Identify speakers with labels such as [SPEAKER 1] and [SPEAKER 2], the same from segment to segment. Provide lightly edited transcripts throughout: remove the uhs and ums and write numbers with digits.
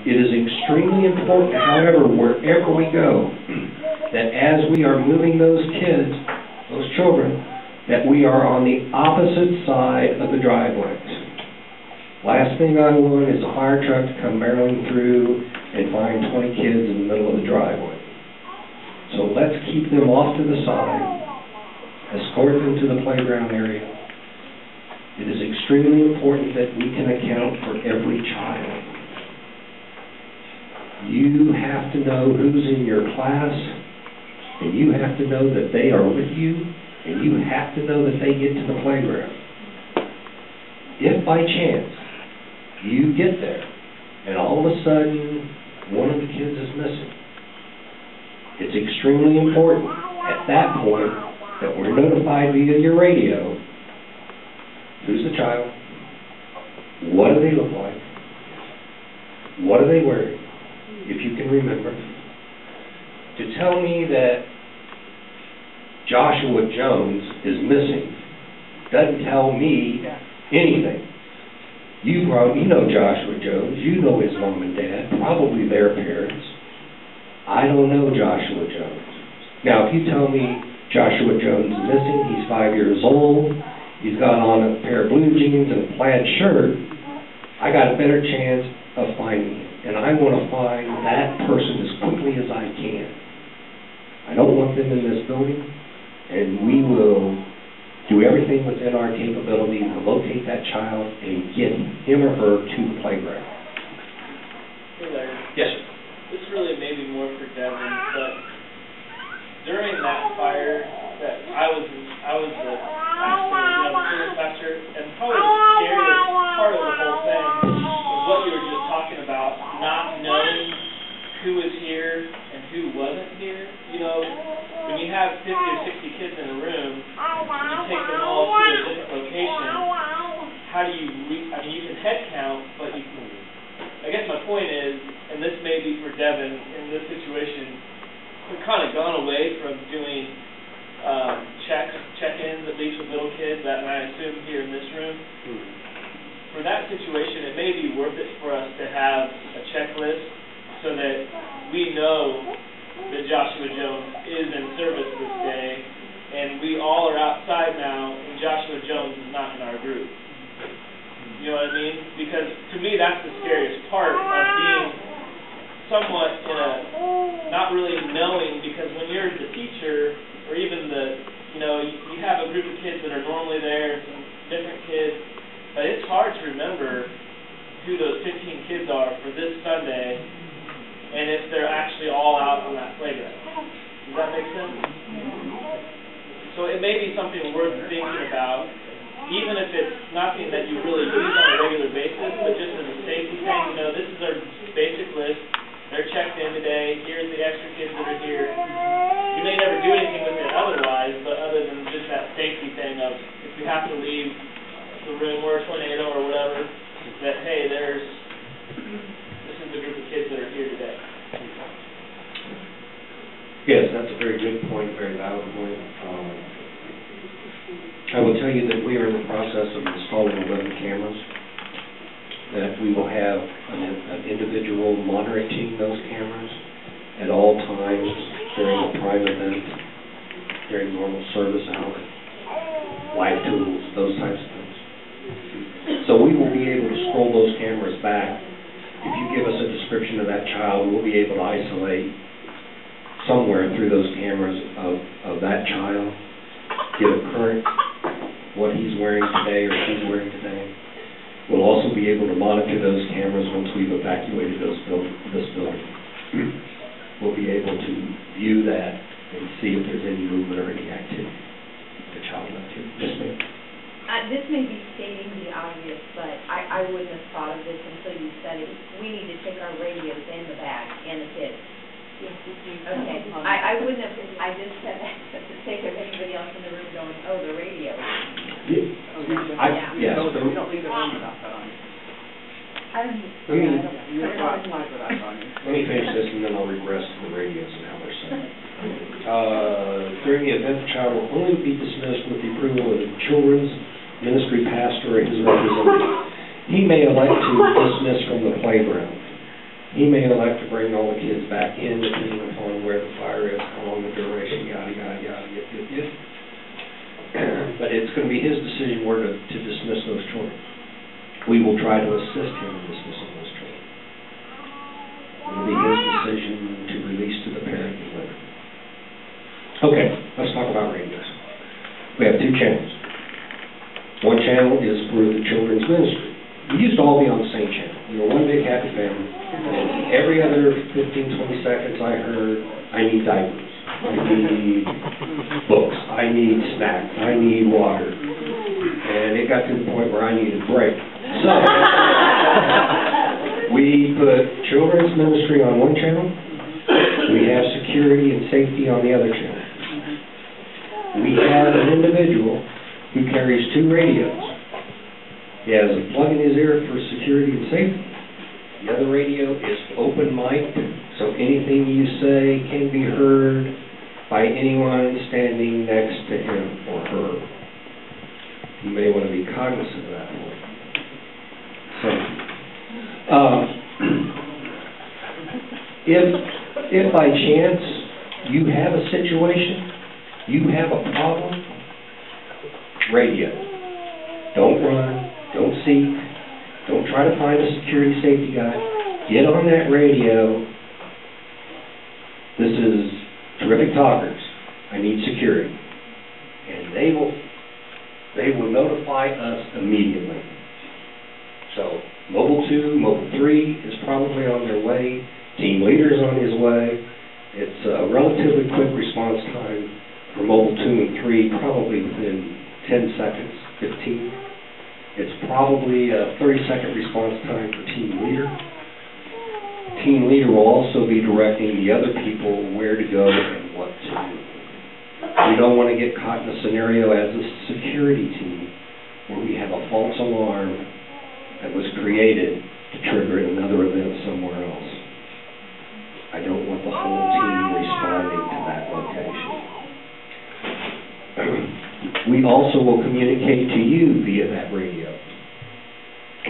[SPEAKER 1] It is extremely important, however, wherever we go, that as we are moving those kids, those children, that we are on the opposite side of the driveways. Last thing I want is a fire truck to come barreling through and find 20 kids in the middle of the driveway. So let's keep them off to the side, escort them to the playground area. It is extremely important that we can account for every child. You have to know who's in your class, and you have to know that they are with you, and you have to know that they get to the playground. If by chance you get there, and all of a sudden one of the kids is missing, it's extremely important at that point that we're notified via your radio. Who's the child? What do they look like? What are they wearing? If you can remember. To tell me that Joshua Jones is missing doesn't tell me anything. You know Joshua Jones. You know his mom and dad, probably their parents. I don't know Joshua Jones. Now, if you tell me Joshua Jones is missing, he's 5 years old, he's got on a pair of blue jeans and a plaid shirt, I got a better chance of finding him. And I want to find that person as quickly as I can. I don't want them in this building, and we will do everything within our capability to locate that child and get him or her to the playground.
[SPEAKER 2] Hey Larry.
[SPEAKER 1] Yes, sir.
[SPEAKER 2] This really may be more for Devin, but during that fire, that I was the pastor, the pastor, and probably the scariest part of the whole thing was what you were just talking about, not knowing who was here and who wasn't here. You know, when you have 50 or 60 kids in a room, and you take them all to a different location, how do you, you can head count, but you can, I guess my point is, and this may be for Devin in this situation, we've kind of gone away from doing check-ins, at least with little kids, that I assume here in this room. For that situation, it may be worth it for us to have a checklist so that we know that Joshua Jones is in service this day, and we all are outside now, and Joshua Jones is not in our group. You know what I mean? Because to me, that's the scariest part of being somewhat in a not really knowing, because when you're the teacher or even you have a group of kids that are normally there, some different kids, but it's hard to remember who those 15 kids are for this Sunday and if they're actually all out on that playground. Does that make sense? So it may be something worth thinking about, even if it's nothing that you really use on a regular basis, but just as a safety thing. This is our basic list. They're checked in today. Here's the extra kids that are here. You may never do anything with it otherwise, but other than just that safety thing of if we have to leave the room or a tornado or whatever, that, hey, this is the group of kids that are here today.
[SPEAKER 1] Yes, that's a very good point, very valid point. I will tell you that we are in the process of installing 11 cameras, that we will have an individual monitoring those cameras at all times during a prime event, during normal service hours, live tools, those types of things. So we will be able to scroll those cameras back. If you give us a description of that child, we'll be able to isolate somewhere through those cameras of that child, get a current, what he's wearing today or she's wearing today. We'll also be able to monitor those cameras once we've evacuated this building. We'll be able to view that and see if there's any movement or any activity. The child activity. Yes, ma'am.
[SPEAKER 3] This may be stating the obvious, but I wouldn't have thought of this until you said it. We need to take our radios in the bag and the kids. Okay. I wouldn't have. I just said that for the sake of anybody else in the room going, oh, the radio.
[SPEAKER 1] Yes.
[SPEAKER 4] We don't leave the room without that on.
[SPEAKER 1] Let me finish this and then I'll regress to the radios and how they're set. During the event, the child will only be dismissed with the approval of the children's ministry pastor or his representative. He may elect to dismiss from the playground. He may elect to bring all the kids back in, depending upon where the fire is, how long the duration, yada, yada, yada. But it's going to be his decision where to dismiss those children. We will try to assist him in dismissing those children. It will be his decision to release to the parent and live. Okay, let's talk about radios. We have 2 channels. One channel is for the children's ministry. We used to all be on the same channel. We were one big happy family. And every other 15, 20 seconds I heard, I need diapers. I need books. I need snacks. I need water. And it got to the point where I needed a break. So, we put children's ministry on one channel. We have security and safety on the other channel. We have an individual who carries 2 radios. He has a plug in his ear for security and safety. The other radio is open mic, so anything you say can be heard by anyone standing next to him or her. You may want to be cognizant of that point. So, if by chance you have a situation, you have a problem, radio. Don't run, don't seek, don't try to find a security safety guy. Get on that radio. This is Terrific Talkers. I need security. And they will notify us immediately. So, Mobile 2, Mobile 3 is probably on their way. Team Leader's on his way. It's a relatively quick response time for Mobile 2 and 3, probably within 10 seconds, 15. It's probably a 30-second response time for Team Leader. Team Leader will also be directing the other people where to go and what to do. We don't want to get caught in a scenario as a security team where we have a false alarm that was created to trigger another event somewhere else. I don't want the whole team responding to that location. We also will communicate to you via that radio.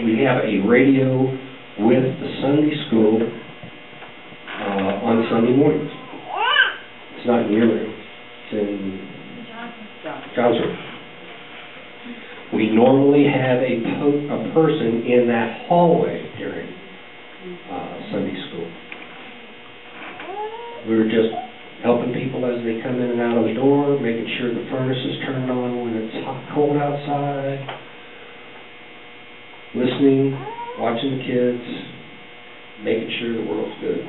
[SPEAKER 1] We have a radio with the Sunday school on Sunday mornings. It's not in your room. It's in Johnson. We normally have a person in that hallway during Sunday school. We were just helping people as they come in and out of the door, making sure the furnace is turned on when it's cold outside, listening, watching the kids, making sure the world's good.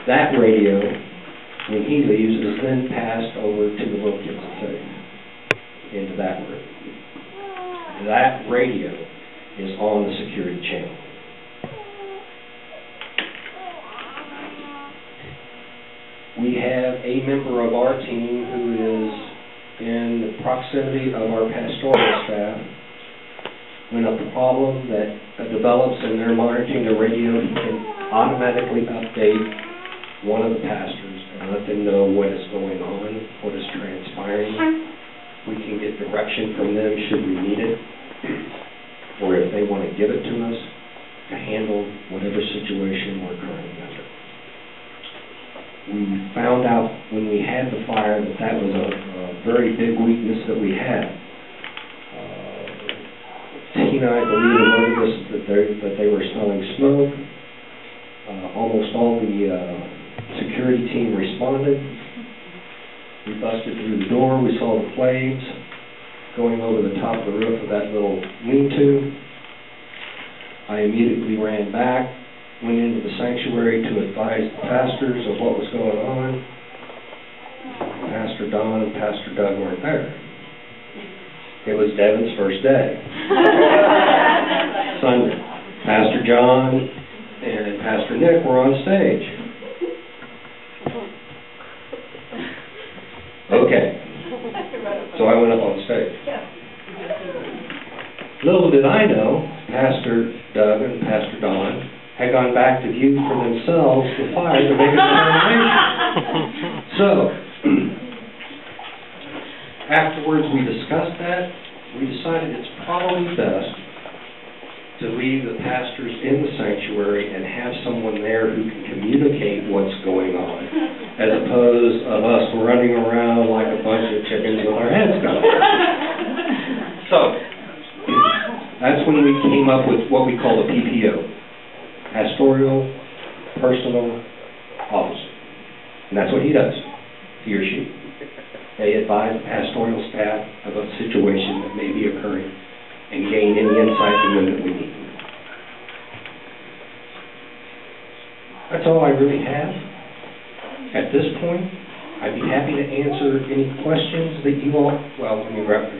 [SPEAKER 1] That radio, when he leaves, is then passed over to the little kids of faith, into that room. That radio is on the security channel. We have a member of our team who is in the proximity of our pastoral staff. When a problem that develops and they're monitoring the radio, he can automatically update one of the pastors and let them know what is going on, what is transpiring. We can get direction from them should we need it, or if they want to give it to us to handle whatever situation we're currently under. We found out when we had the fire that was a very big weakness that we had. Tina, I believe, alerted us that they were smelling smoke. Almost all the security team responded. We busted through the door. We saw the flames going over the top of the roof of that little lean-to. I immediately ran back, went into the sanctuary to advise the pastors of what was going on. Pastor Don and Pastor Doug weren't there. It was Devin's first day. Sunday. Pastor John and Pastor Nick were on stage. Okay. So I went up on stage. Little did I know, Pastor Doug and Pastor Don had gone back to view for themselves the fire to make a determination. So, afterwards we discussed that. We decided it's probably best to leave the pastors in the sanctuary and have someone there who can communicate what's going on, as opposed of us running around like a bunch of chickens with our heads cut off. So, that's when we came up with what we call a PPO, Pastoral Personal Officer. And that's what he does, he or she. They advise the pastoral staff of a situation that may be occurring and gain any insight from them that we need. That's all I really have. At this point, I'd be happy to answer any questions that you all, well, let me preface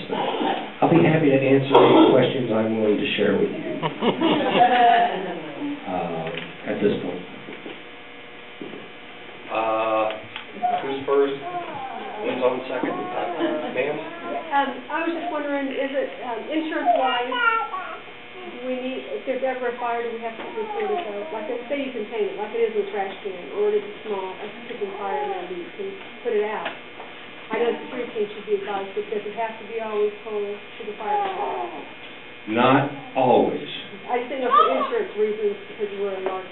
[SPEAKER 1] that. I'll be happy to answer any questions I'm willing to share with you at this point.
[SPEAKER 5] Who's first? Who's on second? Ma'am?
[SPEAKER 6] I was just wondering, is it insurance-wise, do we need, if there's ever a fire, do we have to report it out? Like, say you contain it, like it is in a trash can, or it is small, a kitchen fire, maybe you can put it out. I know the security team should be advised, but does it have to be always told to the fire department?
[SPEAKER 1] Not always.
[SPEAKER 6] I just think for insurance reasons, because we're a large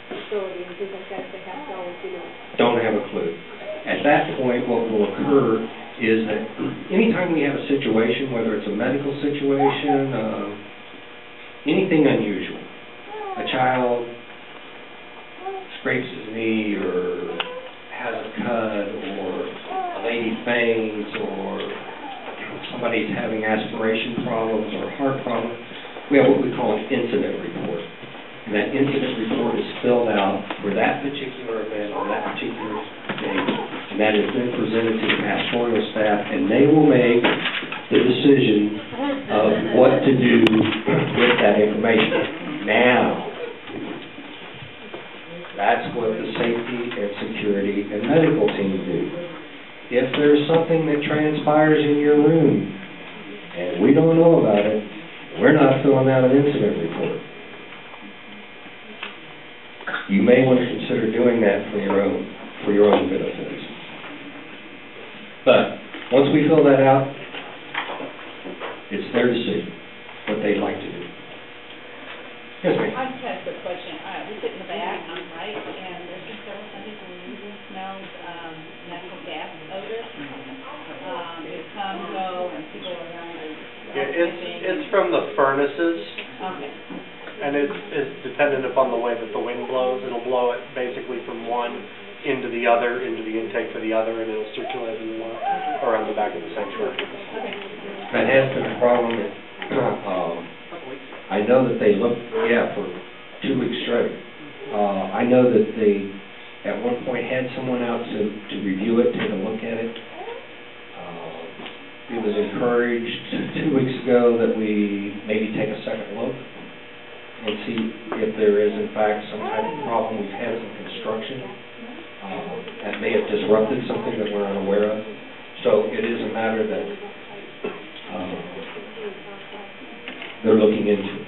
[SPEAKER 6] facility and things like that, they have to always,
[SPEAKER 1] Don't have a clue. At that point, what will occur is that anytime we have a situation, whether it's a medical situation, anything unusual, a child scrapes his knee or has a cut or a lady faints or somebody's having aspiration problems or heart problems, we have what we call an incident report. And that incident report is filled out for that particular event on that particular day, and that is then presented to the pastoral staff, and they will make the decision of what to do with that information. Now, that's what the safety and security and medical team do. If there's something that transpires in your room, and we don't know about it, we're not filling out an incident report. You may want to consider doing that for your own benefits. But once we fill that out, it's their decision what they'd like to do. Yes, ma'am.
[SPEAKER 7] I just have a quick question. We sit in the back on site, and there's been several Sundays where we usually smell natural gas odor. It come, go, and people are around.
[SPEAKER 5] It's from the furnaces.
[SPEAKER 7] Okay.
[SPEAKER 5] And it's dependent upon the way that the wind blows. It'll blow it basically from one into the other, into the intake for the other, and it'll circulate around the back of the sanctuary.
[SPEAKER 1] That has been a problem. I know that they looked, for 2 weeks straight. I know that they, at one point, had someone out to review it, take a look at it. It was encouraged 2 weeks ago that we maybe take a second look and see if there is, in fact, some type of problem. We've had some construction that may have disrupted something that we're unaware of. So it is a matter that they're looking into.